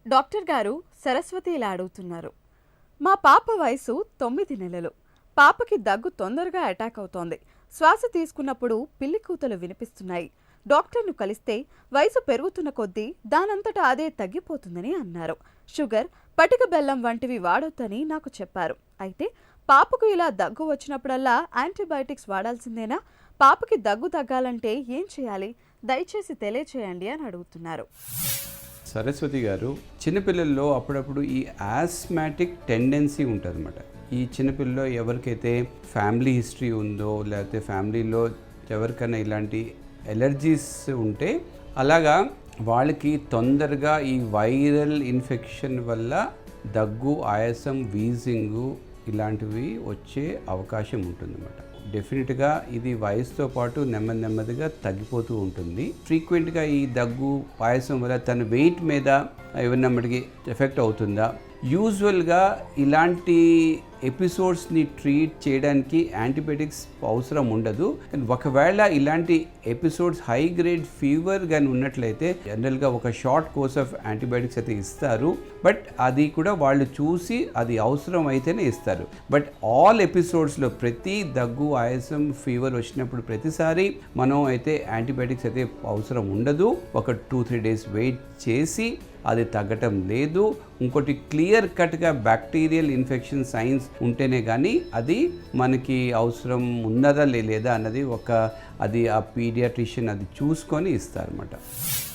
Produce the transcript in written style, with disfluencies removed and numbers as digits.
Doctor గారు సరస్వతి ఇలా అడుగుతున్నారు. మా పాప వయసు 9 నెలలు. పాపకి దగ్గు తొందరగా అటాక్ అవుతోంది. శ్వాస తీసుకున్నప్పుడు పిల్లి కూతలు వినిపిస్తున్నాయి. డాక్టర్ను కలిస్తే వయసు పెరుగుతున్న కొద్దీ దానంతటా అదే తగ్గిపోతుందని అన్నారు. షుగర్, పటిక బెల్లం వంటివి వాడొద్దని నాకు చెప్పారు. అయితే పాపకు ఇలా దగ్గు వచ్చినప్పుడల్లా యాంటీబయాటిక్స్ వాడాల్సిందేనా? పాపకి దగ్గు తగ్గాలంటే ఏం చేయాలి? దయచేసి తెలియచేయండి అని అడుగుతున్నారు. సరస్వతి గారు, చిన్నపిల్లల్లో అప్పుడప్పుడు ఈ ఆస్మాటిక్ టెండెన్సీ ఉంటుంది అన్నమాట. ఈ చిన్నపిల్లలో ఎవరికైతే ఫ్యామిలీ హిస్టరీ ఉందో, లేకపోతే ఫ్యామిలీలో ఎవరికైనా ఇలాంటి ఎలర్జీస్ ఉంటే అలాగా వాళ్ళకి తొందరగా ఈ వైరల్ ఇన్ఫెక్షన్ వల్ల దగ్గు, ఆయాసం, వీజింగు ఇలాంటివి వచ్చే అవకాశం ఉంటుందన్నమాట. డెఫినెట్గా ఇది వయసుతో పాటు నెమ్మదిగా తగ్గిపోతూ ఉంటుంది. ఫ్రీక్వెంట్గా ఈ దగ్గు, ఆయాసం వల్ల తన వెయిట్ మీద ఏమన్నా మనకి ఎఫెక్ట్ అవుతుందా? యూజువల్గా ఇలాంటి ఎపిసోడ్స్ని ట్రీట్ చేయడానికి యాంటీబయాటిక్స్ అవసరం ఉండదు. ఒకవేళ ఇలాంటి ఎపిసోడ్స్ హై గ్రేడ్ ఫీవర్ కానీ ఉన్నట్లయితే జనరల్గా ఒక షార్ట్ కోర్స్ ఆఫ్ యాంటీబయాటిక్స్ అయితే ఇస్తారు. బట్ అది కూడా వాళ్ళు చూసి అది అవసరం అయితేనే ఇస్తారు. బట్ ఆల్ ఎపిసోడ్స్లో ప్రతి దగ్గు, ఆయాసం, ఫీవర్ వచ్చినప్పుడు ప్రతిసారి మనం అయితే యాంటీబయాటిక్స్ అయితే అవసరం ఉండదు. ఒక 2-3 డేస్ వెయిట్ చేసి అది తగ్గటం లేదు, ఇంకోటి క్లియర్ కట్గా బ్యాక్టీరియల్ ఇన్ఫెక్షన్ సైన్స్ ఉంటేనే కానీ అది మనకి అవసరం ఉన్నదా లేదా అన్నది అది ఆ పీడియాట్రిషియన్ అది చూసుకొని ఇస్తారన్నమాట.